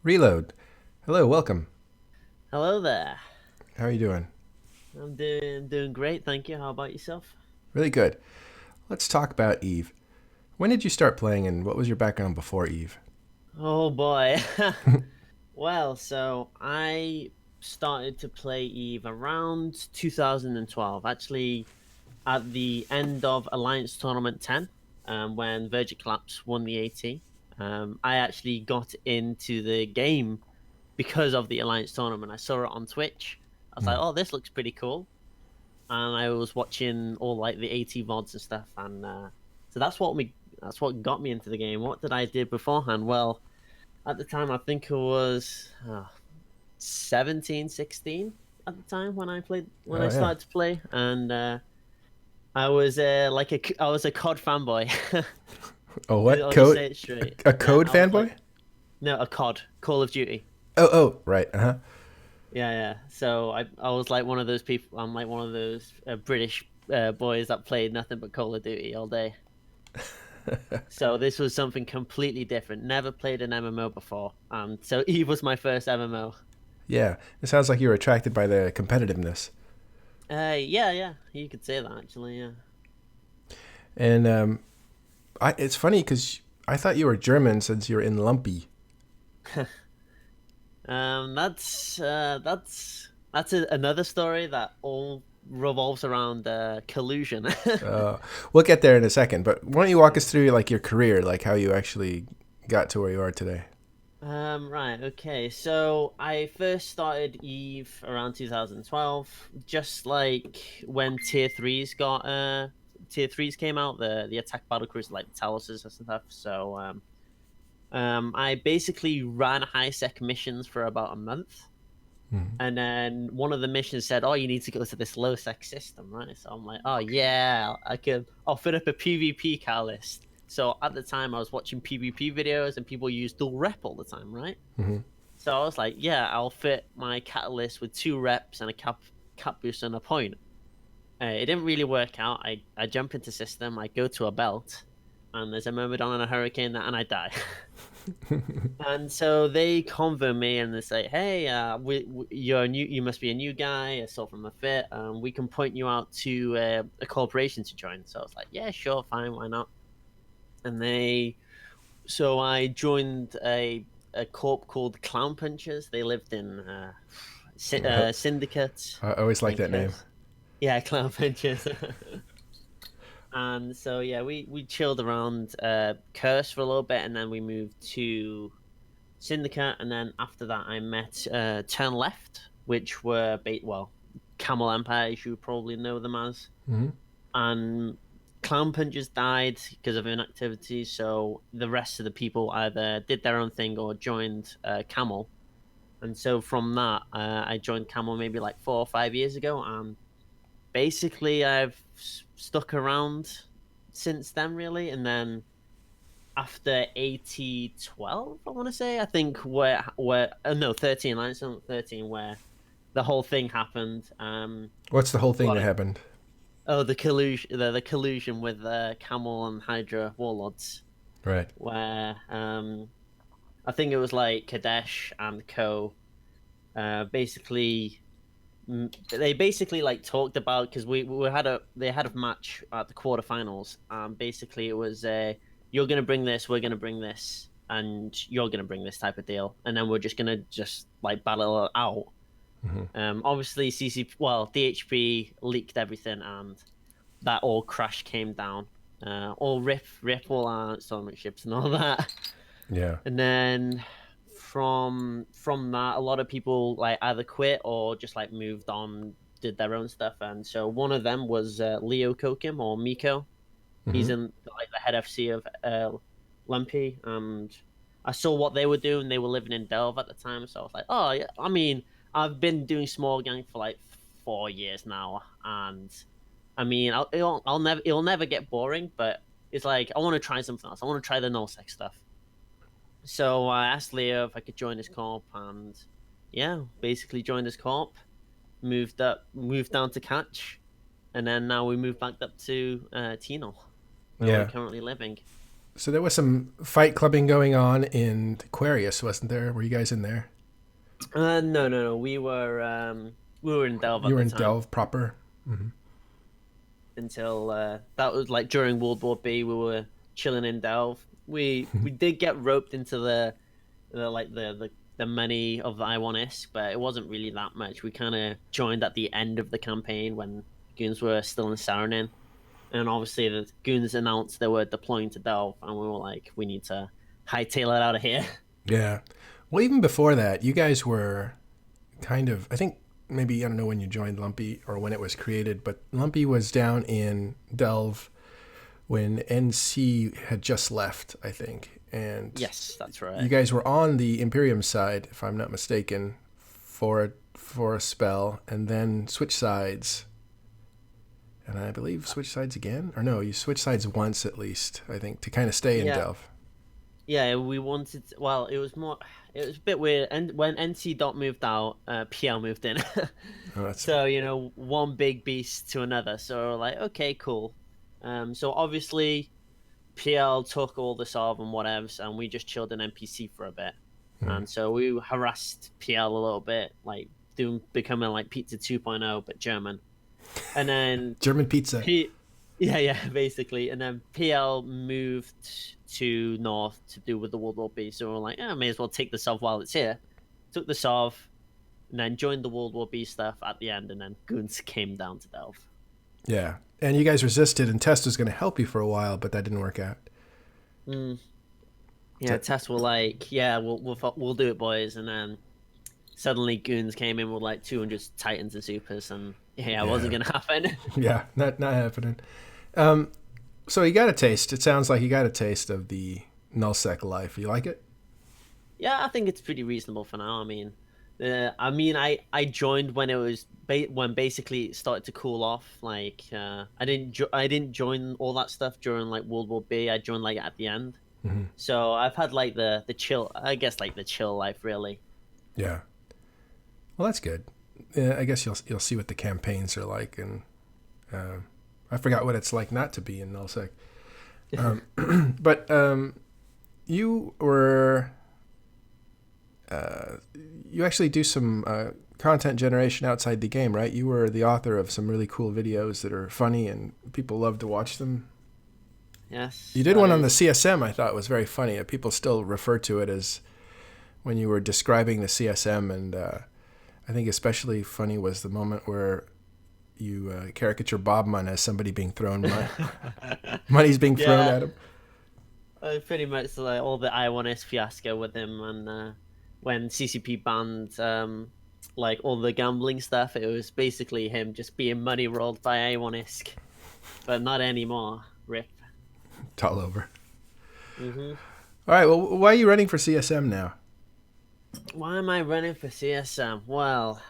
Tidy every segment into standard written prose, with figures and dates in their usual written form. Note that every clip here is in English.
Reload. Hello, welcome. Hello there. How are you doing? I'm doing great, thank you. How about yourself? Really good. Let's talk about Eve. When did you start playing and what was your background before Eve? Oh boy. Well, so I started to play Eve around 2012, actually at the end of Alliance Tournament 10, when Virgin Collapse won the AT. I actually got into the game because of the Alliance Tournament. I saw it on Twitch. I was like, Hmm. oh, this looks pretty cool. And I was watching all like the AT VODs and stuff, and so that's what got me into the game. What did I do beforehand? Well, at the time, I think it was 17, 16 at the time when I Oh yeah. started to play, and I was I was a COD fanboy. Oh what? I'll just Code? say it straight. A code I was like, fanboy? no, a COD, Call of Duty. Oh, right. Uh Yeah, yeah. So I was like one of those people. I'm like one of those British boys that played nothing but Call of Duty all day. huh. So this was something completely different. Never played an MMO before, and so Eve was my first MMO. Yeah. It sounds like you were attracted by the competitiveness. Yeah, yeah, you could say that actually. Yeah. And it's funny because I thought you were German since you're in Lumpy. Another story that all revolves around collusion. Uh, we'll get there in a second, but why don't you walk us through like your career, like how you actually got to where you are today? Right, okay. So I first started Eve around 2012, just like when Tier 3s came out, the attack battle cruiser like the Taluses and stuff. So I basically ran high sec missions for about a month. Hmm. And then one of the missions said, "Oh, you need to go to this low sec system, right?" So I'm like, "Oh yeah, I'll fit up a PvP catalyst." So at the time, I was watching PvP videos, and people use dual rep all the time, right? Hmm. So I was like, "Yeah, I'll fit my catalyst with two reps and a cap boost and a point." It didn't really work out. I jump into system, I go to a belt, and there's a Myrmidon and a Hurricane, and I die. And so they convert me and they say, "Hey, you're new. You must be a new guy. I saw from a fit. We can point you out to a corporation to join." So I was like, "Yeah, sure, fine, why not?" And so I joined a corp called Clown Punchers. They lived in Syndicate, I always like and that name. Curse. Yeah, Clown Punchers. And so yeah, we chilled around Curse for a little bit, and then we moved to Syndicate, and then after that, I met Turn Left, which were Camel Empire, as you probably know them as, Hmm. and Clown Punchers died because of inactivity. So the rest of the people either did their own thing or joined Camel, and so from that, I joined Camel maybe like 4 or 5 years ago, and basically I've stuck around since then, really, and then after 8012, I want to say. I think where no 13, like 13, where the whole thing happened. What's the whole thing Got that it. happened? Oh, the collusion with Camel and Hydra warlords, Right. where I think it was like Kadesh and Co. Basically, they basically like talked about because we had a they had a match at the quarterfinals. Basically it was you're gonna bring this, we're gonna bring this, and you're gonna bring this type of deal, and then we're just gonna just like battle it out. Hmm. Obviously DHP leaked everything, and that all crash came down. All rip all our installment ships and all that. Yeah. And then from that, a lot of people like either quit or just like moved on, did their own stuff. And so one of them was Leo Kokim or Miko. He's Hmm. in like the head FC of Lumpy, and I saw what they were doing. They were living in Delve at the time, so I was like, oh yeah. I mean, I've been doing small gang for like 4 years now, and I mean, it'll never get boring, but it's like I want to try something else. I want to try the null sec stuff. So I asked Leo if I could join his corp, and yeah, basically joined his corp. Moved down to Catch, and then now we moved back up to Tino, where we're Yeah. currently living. So there was some fight clubbing going on in Aquarius, wasn't there? Were you guys in there? No, no, no. We were in Delve You at were the in time Delve proper. until that was like during World War B. We were chilling in Delve. We did get roped into the money of the Iwanisk, but it wasn't really that much. We kind of joined at the end of the campaign when goons were still in Saranin, and obviously the goons announced they were deploying to Delve, and we were like, we need to hightail it out of here. Yeah. Well, even before that, you guys were kind of, I think maybe, I don't know when you joined Lumpy or when it was created, but Lumpy was down in Delve when NC had just left, I think. And Yes, that's you right. guys were on the Imperium side, if I'm not mistaken, for a spell, and then switch sides. And I believe switch sides again, or no, you switch sides once at least, I think, to kind of stay in Yeah, Delve. yeah. We wanted. Well, it was more. It was a bit weird. And when NC dot moved out, PL moved in. Oh, that's So one big beast to another. So we're like, okay, cool. So obviously PL took all the solve and whatevs, and we just chilled in NPC for a bit. And so we harassed PL a little bit, like doing becoming like Pizza 2.0 but German. And then German pizza. P yeah, yeah, basically. And then PL moved to North to do with the World War B. So we're like, may as well take the solve while it's here. Took the solve, and then joined the World War B stuff at the end, and then Goons came down to Delve. Yeah. And you guys resisted, and Test was going to help you for a while, but that didn't work out. Mm. Yeah, So, Tess were like, yeah, we'll do it, boys, and then suddenly Goons came in with like 200 Titans and Supers, and yeah, it wasn't yeah. gonna happen. Yeah, not happening. So you got a taste. It sounds like you got a taste of the nullsec life. You like it? Yeah, I think it's pretty reasonable for now. I joined when it was when basically it started to cool off. Like, I didn't join all that stuff during like World War B. I joined like at the end. So I've had like the chill, I guess like the chill life really. Yeah. Well, that's good. Yeah, I guess you'll see what the campaigns are like, and I forgot what it's like not to be in nullsec. But you were you actually do some content generation outside the game, right? You were the author of some really cool videos that are funny and people love to watch them. Yes, You did that one on the is. CSM. I thought was very funny. People still refer to it as when you were describing the CSM, and I think especially funny was the moment where you caricature Bobman as somebody being thrown money's being thrown Yeah, at him. pretty much like all the I1S fiasco with him, and when CCP banned like all the gambling stuff, it was basically him just being money rolled by I1isk, but not anymore. Rip. It's all over. Hmm. All right. Well, why are you running for CSM now? Why am I running for CSM? Well,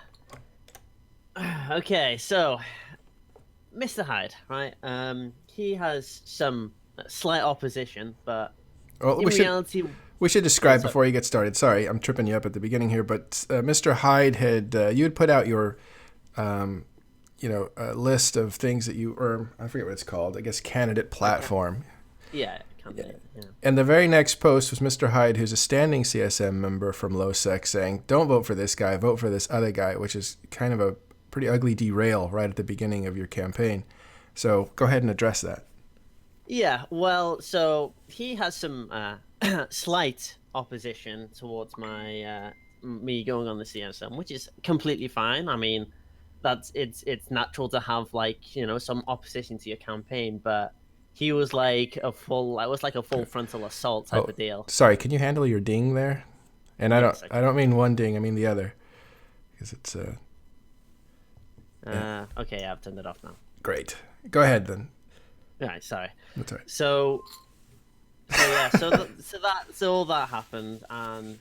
okay, so Mr. Hyde, right? He has some slight opposition, but Well, in reality, we should describe what's up? before you get started. Sorry, I'm tripping you up at the beginning here, but Mr. Hyde had you had put out your a list of things that you, or I forget what it's called. I guess candidate Okay. platform. Yeah, candidate. Yeah. And the very next post was Mr. Hyde, who's a standing CSM member from LowSec, saying, "Don't vote for this guy, vote for this other guy," which is kind of a pretty ugly derail right at the beginning of your campaign. So go ahead and address that. Yeah, well, so he has some slight opposition towards my me going on the CSM, which is completely fine. I mean, it's natural to have like some opposition to your campaign, but he was like I was like a full frontal assault type Oh, of deal. sorry. Can you handle your ding there? And Yes, I I can. don't mean one ding. I mean the other, because it's yeah, Okay, yeah, I've turned it off now. great. Go ahead then. All right, sorry. That's all right. So yeah, so all that happened, and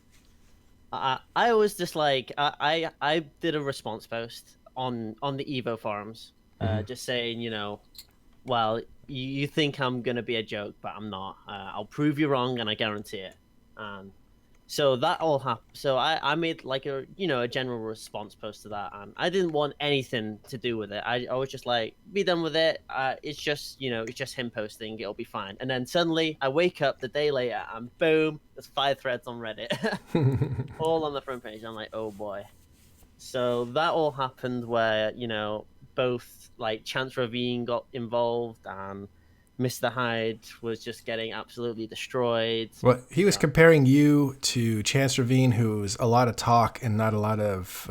I was just like I did a response post on the Evo forums, just saying well you think I'm gonna be a joke, but I'm not. I'll prove you wrong, and I guarantee it. And So that all happened. So I made like a a general response post to that, and I didn't want anything to do with it. I was just like, be done with it. It's just it's just him posting. It'll be fine. And then suddenly I wake up the day later, and boom, there's 5 threads on Reddit, all on the front page. I'm like, oh boy. So that all happened where both like Chance Ravine got involved and Mr. Hyde was just getting absolutely destroyed. Well, he was comparing you to Chance Ravine, who's a lot of talk and not a lot of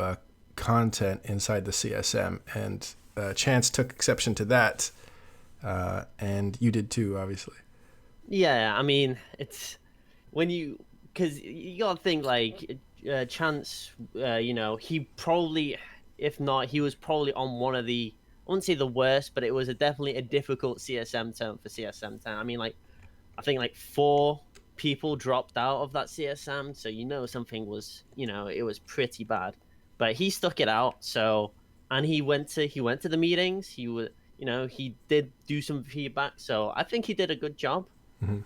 content inside the CSM. And Chance took exception to that, and you did too, obviously. Yeah, I mean, it's when because you gotta think like Chance, he probably, if not, he was probably on one of the, I wouldn't say the worst, but it was definitely a difficult CSM term for CSM 10. I mean, like, I think like 4 people dropped out of that CSM, so something was, it was pretty bad. But he stuck it out, so and he went to the meetings. He was, he did do some feedback, so I think he did a good job. Mm-hmm.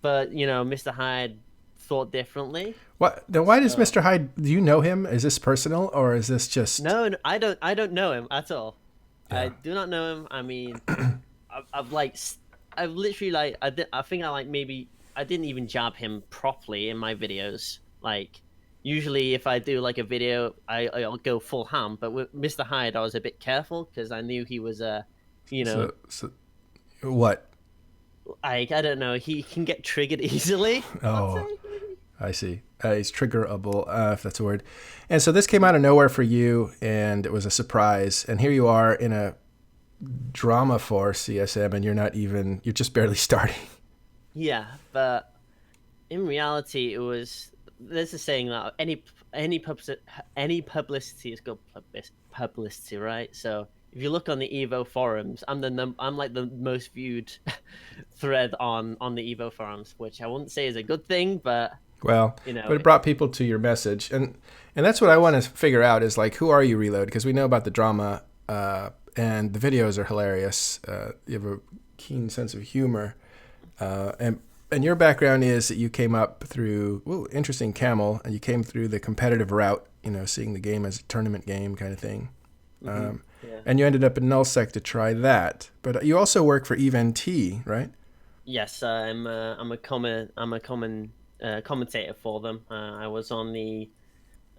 But Mr. Hyde thought differently. What? Now, why does So Mr. Hyde? Do you know him? Is this personal or is this just? no, I don't. I don't know him at all. I Yeah. do not know him. I mean, I've like, I've literally like, I think I like maybe I didn't even jab him properly in my videos. Like, usually if I do like a video, I'll go full ham. But with Mr. Hyde, I was a bit careful because I knew he was you know, So what? like I don't know, he can get triggered easily. I'd say Oh, maybe. I see. He's triggerable, if that's a word. And so this came out of nowhere for you, and it was a surprise. And here you are in a drama for CSM, and you're just barely starting. Yeah, but in reality, it was. There's a saying that any publicity is good publicity, right? So if you look on the Evo forums, I'm like the most viewed thread on the Evo forums, which I wouldn't say is a good thing, but Well, you know, but it brought people to your message, and that's what I want to figure out is like, who are you, Reload? Because we know about the drama, and the videos are hilarious. You have a keen sense of humor, and your background is that you came up through interesting camel, and you came through the competitive route. Seeing the game as a tournament game kind of thing. yeah. And you ended up in nullsec to try that, but you also work for EVNT, right? Yes, I'm a common commentator for them. I was on the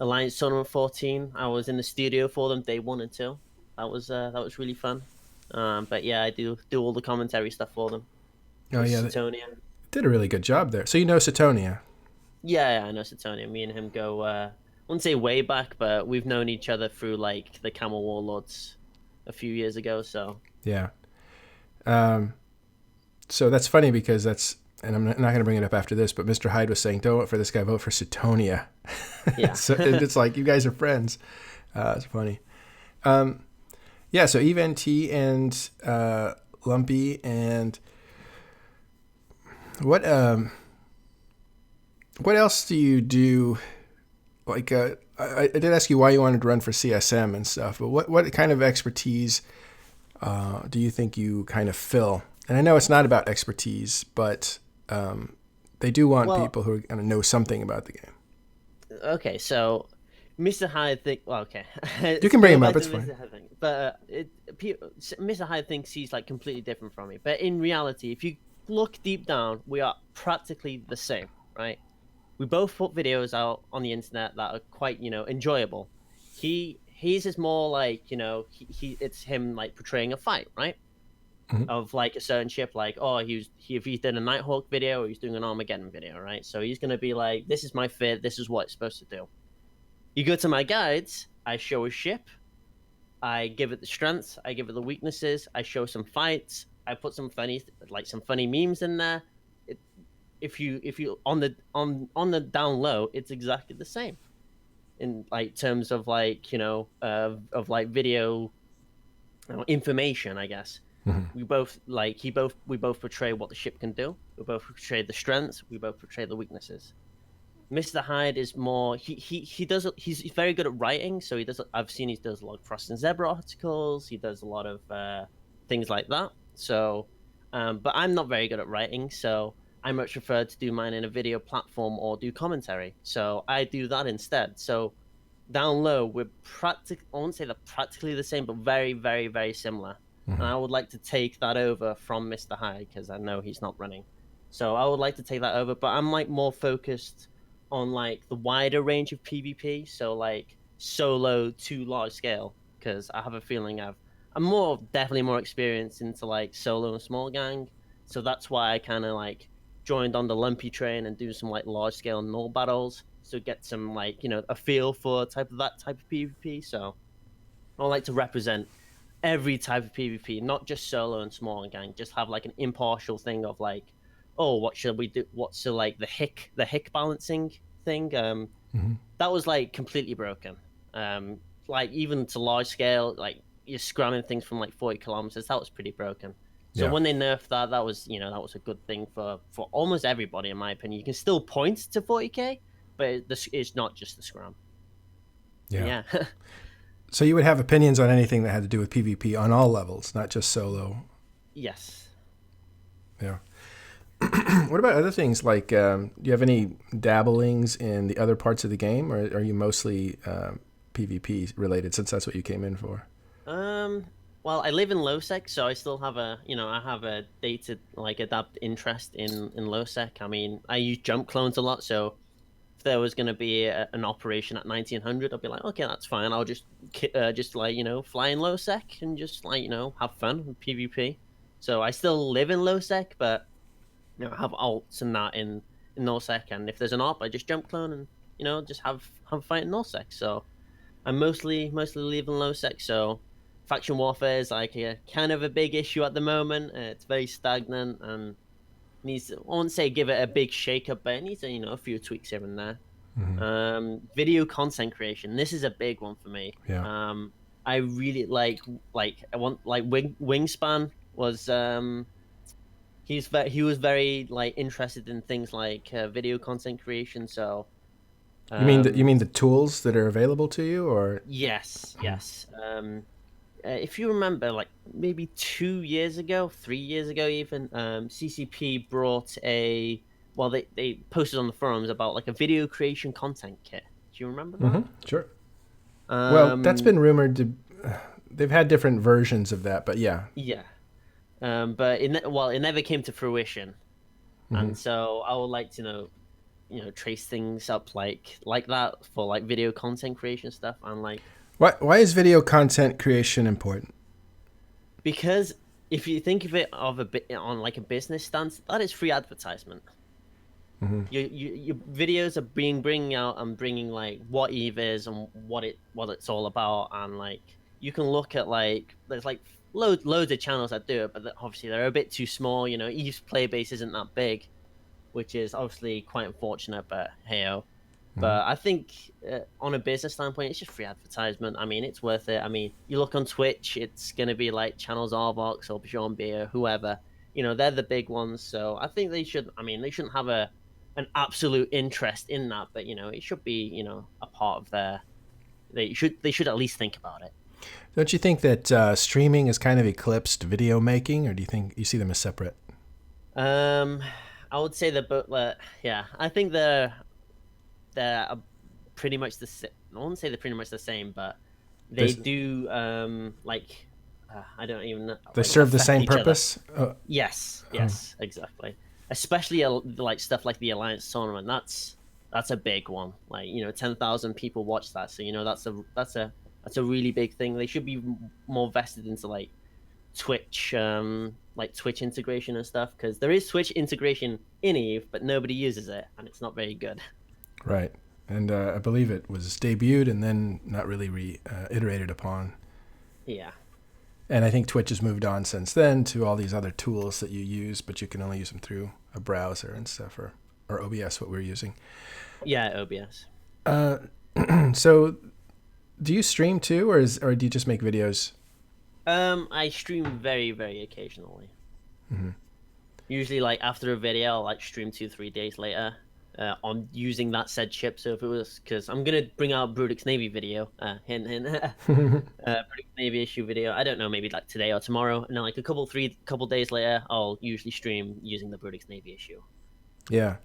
Alliance Tournament 14. I was in the studio for them day 1 and 2. That was really fun. But yeah, I do all the commentary stuff for them Oh with yeah, they Satonia. did a really good job there. So you know Satonia. Yeah, I know Satonia. Me and him go I wouldn't say way back, but we've known each other through like the Camel Warlords a few years ago. So Yeah. Um, so that's funny because and I'm not going to bring it up after this, but Mr. Hyde was saying, don't vote for this guy, vote for Satonia. yeah. So it's like, you guys are friends. It's funny. Um, yeah, so EVNT and Lumpy, and what what else do you do? Like, I did ask you why you wanted to run for CSM and stuff, but what kind of expertise do you think you kind of fill? And I know it's not about expertise, but they do want Well, people who are going to know something about the game. okay, so Mr. Hyde think well, okay. You Let's can bring go him up. back to It's fine. Mr. Hyde thing. But Mr. Hyde thinks he's like completely different from me. But in reality, if you look deep down, we are practically the same, right? We both put videos out on the internet that are quite, enjoyable. He's just more like, he it's him like portraying a fight, right? Mm-hmm. Of like a certain ship, like, oh, if he's did a Nighthawk video or he's doing an Armageddon video, right? So he's gonna be like, this is my fit, this is what it's supposed to do. You go to my guides, I show a ship, I give it the strengths, I give it the weaknesses, I show some fights, I put some funny memes in there. It, if you on the down low, it's exactly the same in like terms of like of like video information, I guess. Mm-hmm. We both portray what the ship can do. We both portray the strengths. We both portray the weaknesses. Mr. Hyde is more he's very good at writing, so he does a lot of Frost and Zebra articles, he does a lot of things like that. So but I'm not very good at writing, so I much prefer to do mine in a video platform or do commentary. So I do that instead. So down low, we're I won't say they're practically the same, but very, very, very similar. And Mm-hmm. I would like to take that over from Mr. High because I know he's not running. So I would like to take that over, but I'm like more focused on like the wider range of PvP. So like solo to large scale, because I have a feeling I'm definitely more experienced into like solo and small gang. So that's why I kind of like joined on the lumpy train and do some like large scale null battles, so get some like a feel for that type of PvP. So I like to represent every type of PvP, not just solo and small and gang. Just have like an impartial thing of like, oh, what should we do? What's like the hick balancing thing? Mm-hmm. That was like completely broken. Like even to large scale, like you're scramming things from like 40 kilometers. That was pretty broken. So Yeah. when they nerfed that, that was a good thing for almost everybody, in my opinion. You can still point to 40k, but it's not just the scram. Yeah. Yeah. So you would have opinions on anything that had to do with PvP on all levels, not just solo. Yes. Yeah. What about other things like? Do you have any dabblings in the other parts of the game, or are you mostly PvP related? Since that's what you came in for. Um. Well, I live in lowsec, so I still have I have a dated like adapt interest in lowsec. I mean, I use jump clones a lot, so if there was going to be an operation at 1900, I'd be like, okay, that's fine. I'll just like fly in low sec and just like have fun with PvP. So I still live in low sec, but I have alts and that in null sec. And if there's an op, I just jump clone and just have a fight in null sec. So I'm mostly leaving low sec. So faction warfare is like a kind of a big issue at the moment. It's very stagnant and needs, I won't say give it a big shake up, but it needs a few tweaks here and there. Mm-hmm. Video content creation. This is a big one for me. Yeah. I really like I want like Wingspan was he was very like interested in things like video content creation. So You um mean the tools that are available to you, or? yes, yes. If you remember, like maybe 2 years ago, 3 years ago, even CCP brought they posted on the forums about like a video creation content kit. Do you remember Mm-hmm. that? Sure. Well, that's Um, been rumored to. They've had different versions of that, but yeah. yeah. But it never came to fruition, Mm-hmm. and so I would like to trace things up like that for like video content creation stuff, and like Why is video content creation important? because if you think of it of a bit on like a business stance, that is free advertisement. Mm-hmm. Your videos are being bringing out and bringing like what Eve is and what it's all about, and like you can look at like there's like loads of channels that do it, but obviously they're a bit too small. Eve's player base isn't that big, which is obviously quite unfortunate, but hey. Mm-hmm. But I think on a business standpoint, it's just free advertisement. I mean, it's worth it. I mean, you look on Twitch, it's going to be like Channels Arbox or Bjorn Beer, whoever. They're the big ones. So I think they should. I mean, they shouldn't have an absolute interest in that, but it should be a part of their. They should at least think about it. Don't you think that streaming has kind of eclipsed video making, or do you think you see them as separate? Um, I would say that, but yeah, I think they're pretty much the same. I won't say they're pretty much the same, but they They do I don't even know, they like serve the affect same each other. purpose. Yes, Huh. yes, exactly. Especially like stuff like the Alliance tournament. That's a big one. Like 10,000 people watch that, so that's a really big thing. They should be more vested into like Twitch integration and stuff, because there is Twitch integration in Eve, but nobody uses it, and it's not very good. Right. And I believe it was debuted and then not really iterated upon. Yeah. And I think Twitch has moved on since then to all these other tools that you use, but you can only use them through a browser and stuff, or OBS, what we're using. Yeah, OBS. Uh, so, do you stream too, or do you just make videos? I stream very, very occasionally. Mm-hmm. Usually, like after a video, I'll like stream 2, 3 days later. On using that said chip. So if it was, because I'm gonna bring out Brudix Navy video, hint hint, Brudix Navy issue video. I don't know, maybe like today or tomorrow, and then like couple days later, I'll usually stream using the Brudix Navy issue. Yeah.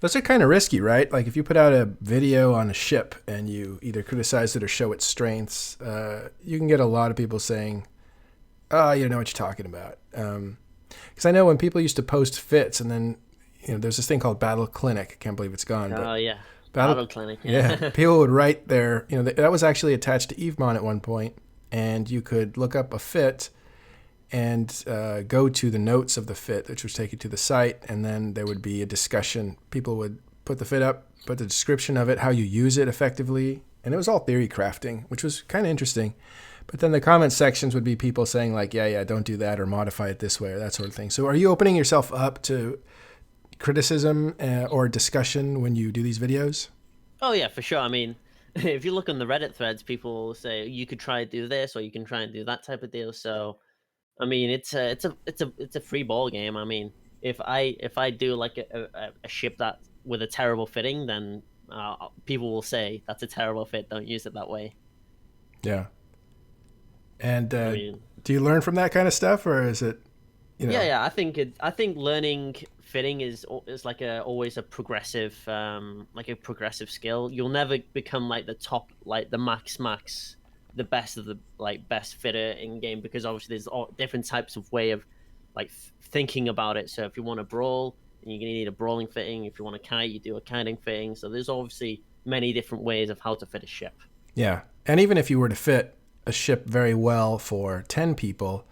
Those are kind of risky, right? Like if you put out a video on a ship and you either criticize it or show its strengths, you can get a lot of people saying, "Oh, you don't know what you're talking about." Because I know when people used to post fits, and then there's this thing called Battle Clinic. I can't believe it's gone, but Oh yeah, Battle, Battle Clinic. yeah, Yeah. people would write their, that was actually attached to Evemon at one point, and you could look up a fit and go to the notes of the fit, which would take you to the site, and then there would be a discussion. People would put the fit up, put the description of it, how you use it effectively, and it was all theory crafting, which was kind of interesting. But then the comment sections would be people saying like, yeah, don't do that, or modify it this way, or that sort of thing. So are you opening yourself up to criticism or discussion when you do these videos? Oh yeah, for sure. I mean, if you look on the Reddit threads, people say you could try and do this or you can try and do that type of deal. So I mean, it's a free ball game. I mean, if I do like a ship that with a terrible fitting, then people will say that's a terrible fit. Don't use it that way. Yeah. And I mean, do you learn from that kind of stuff, or is it, you yeah, know, yeah. I think learning fitting is like a always a progressive skill. You'll never become like the top, like the max, the best of the like best fitter in game, because obviously there's all different types of way of like thinking about it. So if you want to brawl, you're gonna need a brawling fitting. If you want to kite, you do a kiting fitting. So there's obviously many different ways of how to fit a ship. yeah. And even if you were to fit a ship very well for 10 people,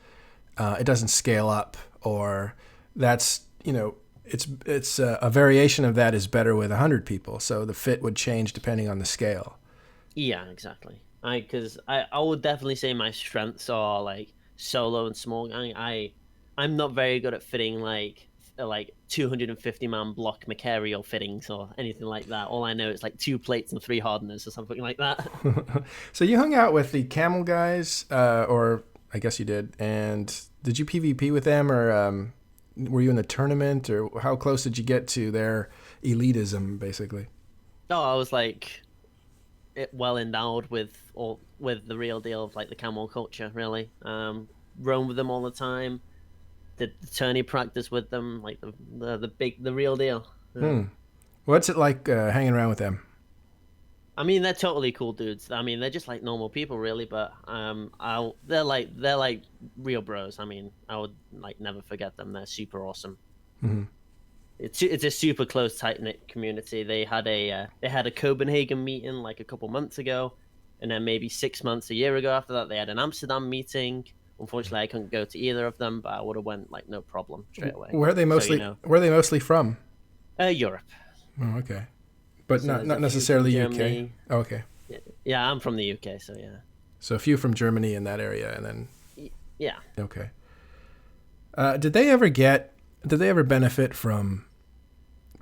it doesn't scale up, or that's, it's a variation of that is better with 100 people. So the fit would change depending on the scale. Yeah, exactly. I would definitely say my strengths are like solo and small gang. I'm not very good at fitting like 250-man block Macarial fittings or anything like that. All I know is like two plates and three hardeners or something like that. So you hung out with the camel guys, or I guess you did. And did you PvP with them, or were you in the tournament, or how close did you get to their elitism, basically? No, I was like well endowed with the real deal of like the camel culture, really. Roam with them all the time. Did the tourney practice with them, like the real deal. Hmm. What's it like hanging around with them? I mean, they're totally cool dudes. I mean, they're just like normal people, really. But they're like real bros. I mean, I would like never forget them. They're super awesome. Hmm. It's a super close, tight knit community. They had a Copenhagen meeting like a couple months ago, and then maybe 6 months, a year ago after that, they had an Amsterdam meeting. Unfortunately, I couldn't go to either of them, but I would have went like no problem straight away. Where are they So mostly? Where are they mostly from? Europe. Oh, okay, but So there's not a few from necessarily UK. Germany. Oh, okay, Yeah, I'm from the UK, so yeah. so a few from Germany in that area, and then Yeah. okay. Did they ever get? Did they ever benefit from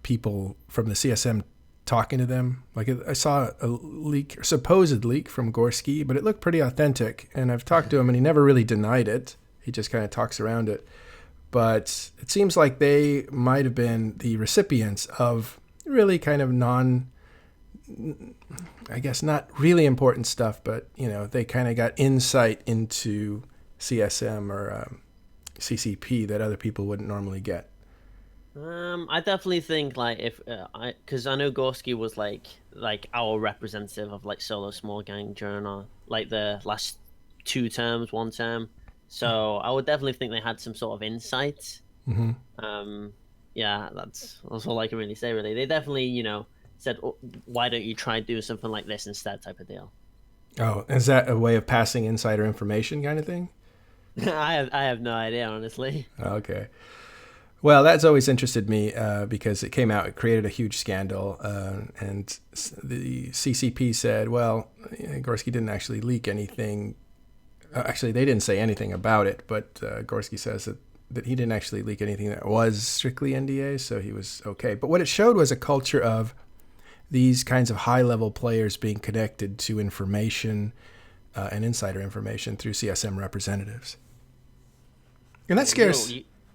people from the CSM talking to them? Like I saw a leak, supposed leak from Gorski, but it looked pretty authentic. And I've talked to him, and he never really denied it. He just kind of talks around it. But it seems like they might have been the recipients of really kind of I guess not really important stuff, but they kind of got insight into CSM or CCP that other people wouldn't normally get. I definitely think like if because I know Gorski was like our representative of like solo small gang during our like the last two terms, one term. So I would definitely think they had some sort of insight. Hmm. Um, yeah, that's all I can really say. Really, they definitely said, "Oh, why don't you try and do something like this instead?" Type of deal. Oh, is that a way of passing insider information kind of thing? I have no idea, honestly. Okay. Well, that's always interested me because it came out, it created a huge scandal, and the CCP said, well, Gorski didn't actually leak anything. Actually, they didn't say anything about it, but Gorski says that he didn't actually leak anything that was strictly NDA, so he was okay. But what it showed was a culture of these kinds of high-level players being connected to information and insider information through CSM representatives. And that Yeah, scares...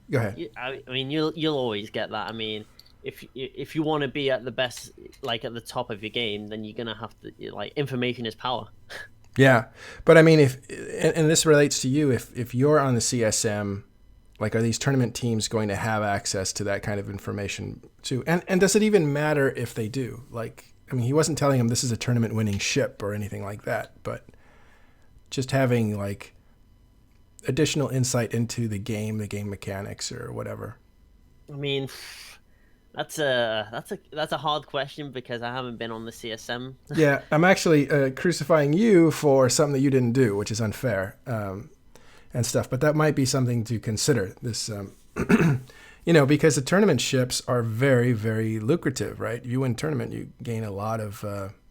Go ahead. I mean, you'll always get that. I mean, if you want to be at the best, like at the top of your game, then you're gonna have to like information is power. Yeah, but I mean, if and this relates to you, if you're on the CSM Like, are these tournament teams going to have access to that kind of information too? And does it even matter if they do? Like, I mean, he wasn't telling him this is a tournament winning ship or anything like that, but just having like additional insight into the game mechanics or whatever. I mean, that's a hard question because I haven't been on the CSM. Yeah, I'm actually crucifying you for something that you didn't do, which is unfair and stuff. But that might be something to consider. This, because the tournament ships are very, very lucrative, right? If you win a tournament, you gain a lot of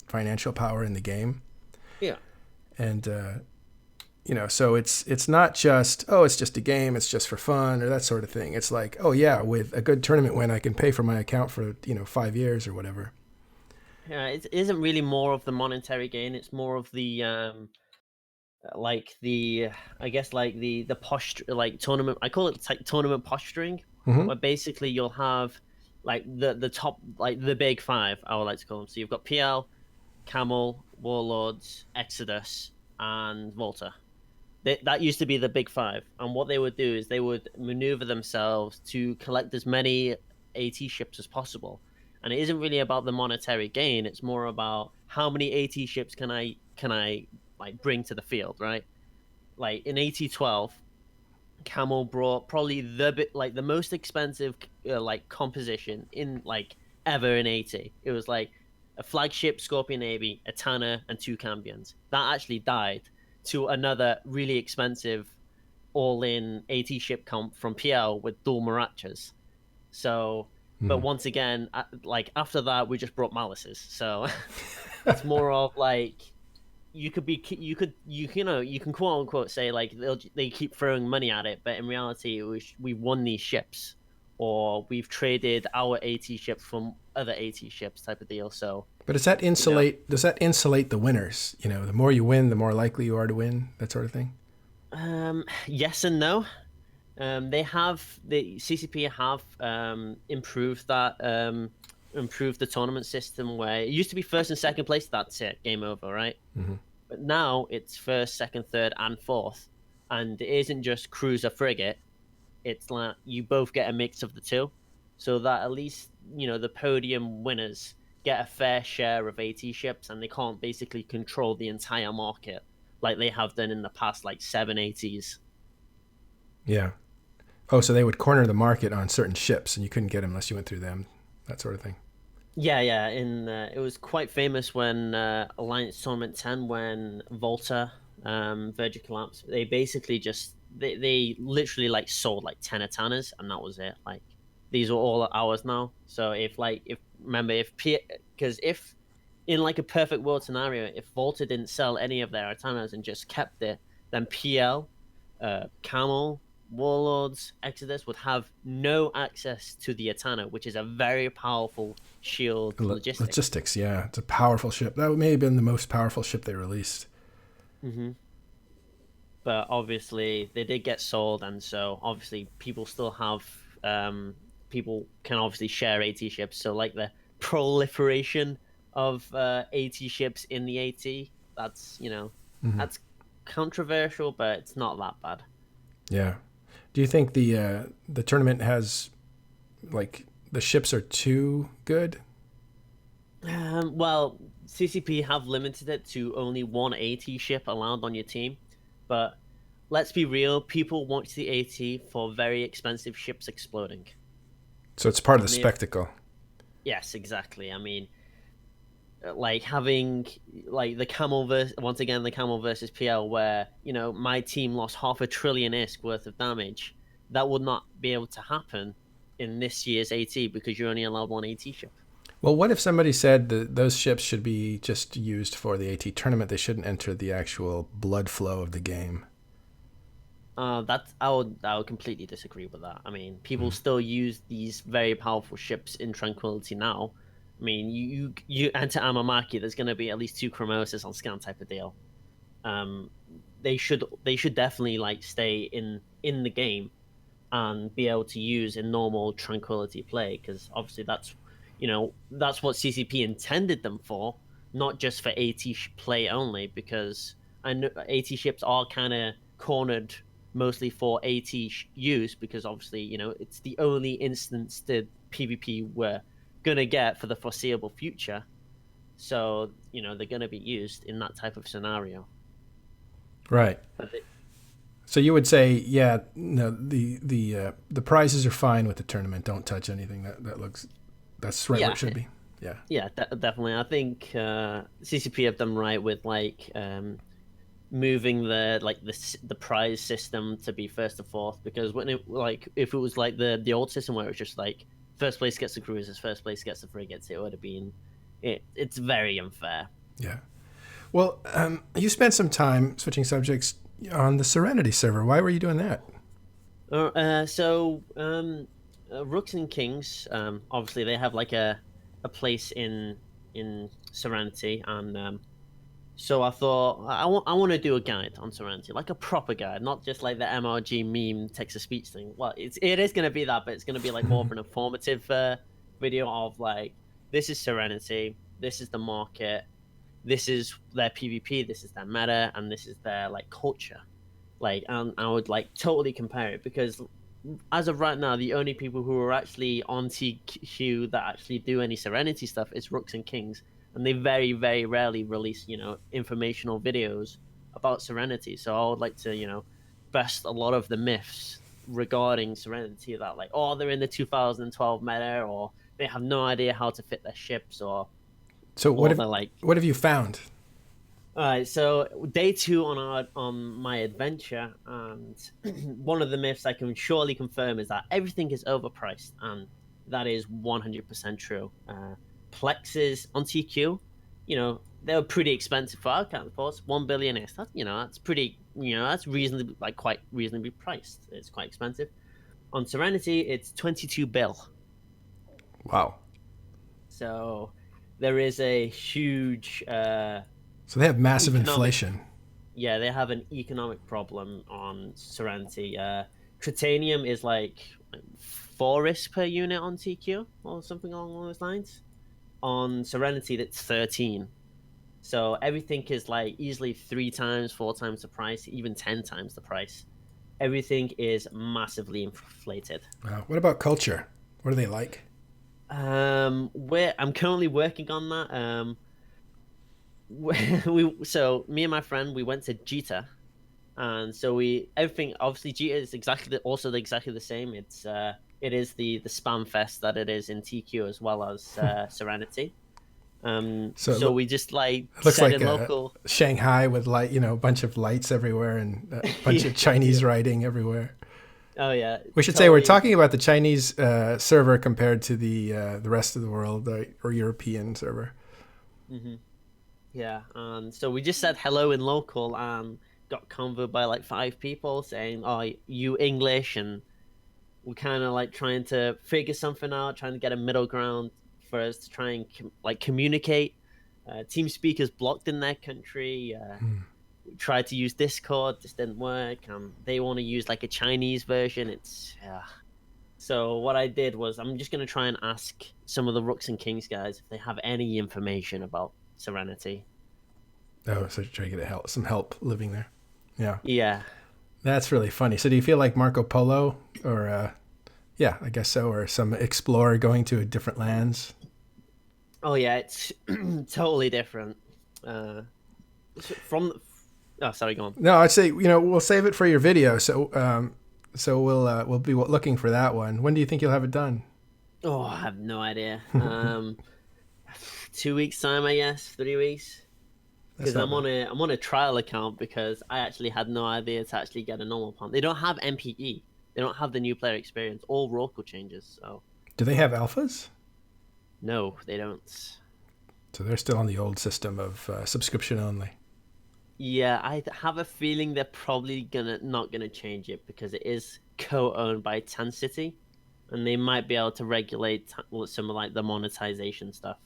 financial power in the game, Yeah. and so it's not just it's just a game, it's just for fun or that sort of thing. It's like, oh yeah, with a good tournament win, I can pay for my account for 5 years or whatever. Yeah, it isn't really more of the monetary gain. It's more of the like the I guess like the posture like tournament. I call it like tournament posturing, Mm-hmm. where basically you'll have like the top like the big five. I would like to call them. So you've got PL, Camel, Warlords, Exodus, and Volta. That used to be the big five, and what they would do is they would maneuver themselves to collect as many AT ships as possible. And it isn't really about the monetary gain; it's more about how many AT ships can I like bring to the field, right? Like in AT-12, Camel brought probably the most expensive like composition in like ever in AT. It was like a flagship Scorpion Navy, a Tanner, and two Cambions. That actually died to another really expensive all-in AT ship comp from PL with dual Mirachas. So, but Mm-hmm. once again, like after that, we just brought Malices. So it's more of like you can quote unquote say like they keep throwing money at it, but in reality, we've won these ships, or we've traded our AT ships from other AT ships type of deal. So But does that you know, insulate? Does that insulate the winners? The more you win, the more likely you are to win. That sort of thing. yes and no. The CCP have improved that improved the tournament system where it used to be first and second place. That's it, game over, right? Mm-hmm. But now it's first, second, third, and fourth, and it isn't just cruiser frigate. It's like you both get a mix of the two, so that at least the podium winners get a fair share of AT ships, and they can't basically control the entire market like they have done in the past, like seven ATs. Yeah. Oh, so they would corner the market on certain ships, and you couldn't get them unless you went through them. That sort of thing. Yeah, yeah. It was quite famous when Alliance Tournament 10 when Volta, Virgin Collapse. They basically just they literally like sold like 10 Atanas and that was it. Like these are all ours now. So if remember if because if in like a perfect world scenario, if Volta didn't sell any of their Atanas and just kept it, then PL, Camel, Warlords, Exodus would have no access to the Atana, which is a very powerful shield logistic. Logistics, yeah, it's a powerful ship. That may have been the most powerful ship they released. Hmm. But obviously, they did get sold, and so obviously, people still have people can obviously share AT ships. So, like the proliferation of AT ships in the AT, that's Mm-hmm. that's controversial, but it's not that bad. Yeah. Do you think the tournament has like the ships are too good? Well, CCP have limited it to only one AT ship allowed on your team, but let's be real, people watch the AT for very expensive ships exploding. So it's part of the And if spectacle. yes, exactly. I mean, like having like the camel versus once again the camel versus PL, where my team lost half a trillion ISK worth of damage. That would not be able to happen in this year's AT because you're only allowed one AT ship. Well, what if somebody said that those ships should be just used for the AT tournament? They shouldn't enter the actual blood flow of the game. That I would completely disagree with that. I mean, people still use these very powerful ships in Tranquility now. I mean, you enter Amamaki, there's going to be at least two Chromosis on scan type of deal. Um, they should definitely like stay in the game and be able to use in normal Tranquility play because obviously that's what CCP intended them for, not just for AT play only. Because I know AT ships are kind of cornered mostly for AT use, because obviously, it's the only instance that PvP we're gonna get for the foreseeable future. So, they're gonna be used in that type of scenario. Right. But So you would say, yeah, no, the prizes are fine with the tournament. Don't touch anything. That's right where it yeah, should be. Yeah. yeah, definitely. I think CCP have done right with moving the prize system to be first and fourth, because when it like if it was like the old system where it was just like first place gets the cruisers, first place gets the frigates, it would have been it's very unfair. Yeah. Well, you spent some time switching subjects on the Serenity server. Why were you doing that? Rooks and Kings, obviously they have like a place in Serenity, and so I thought I want to do a guide on Serenity, like a proper guide, not just like the MRG meme text to speech thing. Well, it is going to be that, but it's going to be like more of an informative video of like, this is Serenity, this is the market, this is their PvP, this is their meta, and this is their like culture. Like, and I would like totally compare it, because as of right now, the only people who are actually on TQ that actually do any Serenity stuff is Rooks and Kings, and they very, very rarely release, informational videos about Serenity. So I would like to, bust a lot of the myths regarding Serenity, that like, oh, they're in the 2012 meta, or they have no idea how to fit their ships, So or they're like, what have you found? all right, so day two on my adventure, and one of the myths I can surely confirm is that everything is overpriced, and that is 100% true. Plexes on TQ, they were pretty expensive for our counterparts. 1 billion is that's pretty, that's reasonably, like, quite reasonably priced. It's quite expensive. On Serenity, it's 22 bill. Wow. So there is a huge So they have massive economic inflation. yeah, they have an economic problem on Serenity. Tritanium is like 4 per unit on TQ or something along those lines. On Serenity, that's 13. So everything is like easily 3 times, 4 times the price, even 10 times the price. Everything is massively inflated. Wow. What about culture? What are they like? I'm currently working on that. So me and my friend, we went to Jita, and so we everything, obviously Jita is exactly the same. It is the spam fest that it is in TQ, as well as Serenity. So So we just like it looks set like in local. Shanghai with a bunch of lights everywhere and a bunch Yeah, of Chinese writing everywhere. oh yeah, We should say we're totally. talking about the Chinese server compared to the rest of the world or European server. Hmm. Yeah, and so we just said hello in local and got convoed by like 5 people saying, "Oh, you English?" And we're kind of like trying to figure something out, trying to get a middle ground for us to try and communicate. Team speakers blocked in their country. We tried to use Discord, this didn't work. They want to use like a Chinese version. It's So what I did was, I'm just gonna try and ask some of the Rooks and Kings guys if they have any information about Serenity. Oh, so try to get some help living there. Yeah, Yeah. that's really funny. So do you feel like Marco Polo or yeah, I guess so, or some explorer going to different lands? Oh yeah, it's totally different. Uh, from. Oh, sorry, go on. No, I'd say we'll save it for your video. So we'll be looking for that one. When do you think you'll have it done? Oh, I have no idea. 2 weeks time, I guess, 3 weeks. That's Because not bad. I'm on a trial account, because I actually had no idea to actually get a normal pump. They don't have MPE. They don't have the new player experience. All local changes. So Do they have alphas? no, they don't. So they're still on the old system of subscription only. Yeah, I have a feeling they're probably gonna not gonna change it, because it is co-owned by Tan City, and they might be able to regulate some of like the monetization stuff.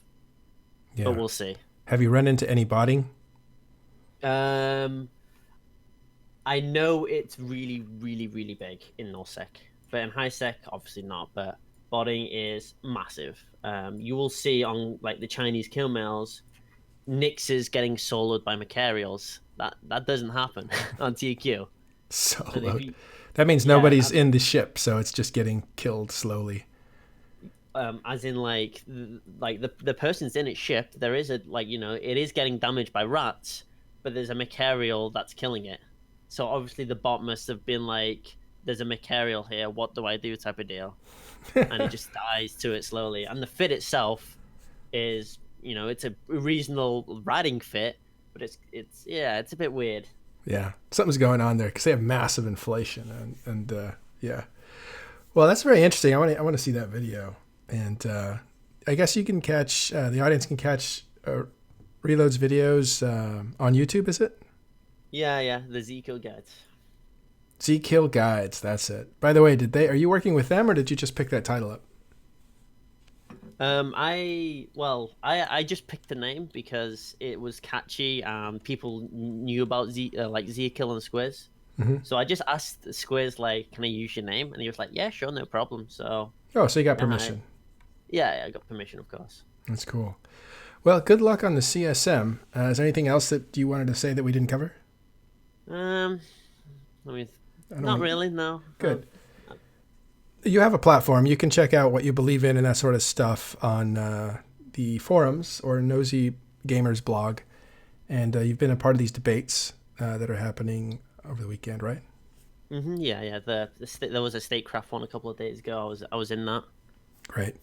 But Yeah. we'll see. Have you run into any botting? Um, I know it's really, really, really big in nullsec, but in highsec, obviously not. But botting is massive. You will see on like the Chinese kill mails, Nyx is getting soloed by Macarials. That doesn't happen on TQ. And if Soloed. you, That means yeah, nobody's in the ship, so it's just getting killed slowly. as in like the person's in its ship. There is a like it is getting damaged by rats, but there's a Macarial that's killing it. So obviously the bot must have been like, "There's a Macarial here. What do I do?" type of deal, and it just dies to it slowly. And the fit itself is it's a reasonable riding fit, but it's yeah, it's a bit weird. Yeah, something's going on there because they have massive inflation, and yeah. Well, that's very interesting. I want to see that video, and I guess you can catch the audience can catch Reload's videos on YouTube. Is it Yeah, the Zico guides. Z Kill Guides? That's it. By the way, are you working with them or did you just pick that title up? I just picked the name because it was catchy and people knew about like Zekiel and Squiz. Hmm. So I just asked Squiz like, "Can I use your name?" And he was like, "Yeah, sure, no problem." So Oh, so you got yeah, I permission. yeah, I got permission, of course. That's cool. Well, good luck on the CSM. Is there anything else that you wanted to say that we didn't cover? Um, I mean, I don't not think. really, no. Good. You have a platform. You can check out what you believe in and that sort of stuff on the forums or Nosy Gamers blog. And you've been a part of these debates that are happening over the weekend, right? Yeah. There was a statecraft one a couple of days ago. I was in that. Great.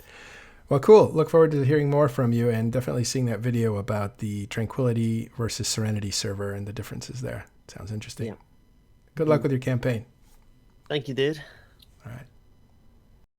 Well, cool. Look forward to hearing more from you and definitely seeing that video about the Tranquility versus Serenity server and the differences there. Sounds interesting. Yeah. Good luck with your campaign. Thank you, dude. All right.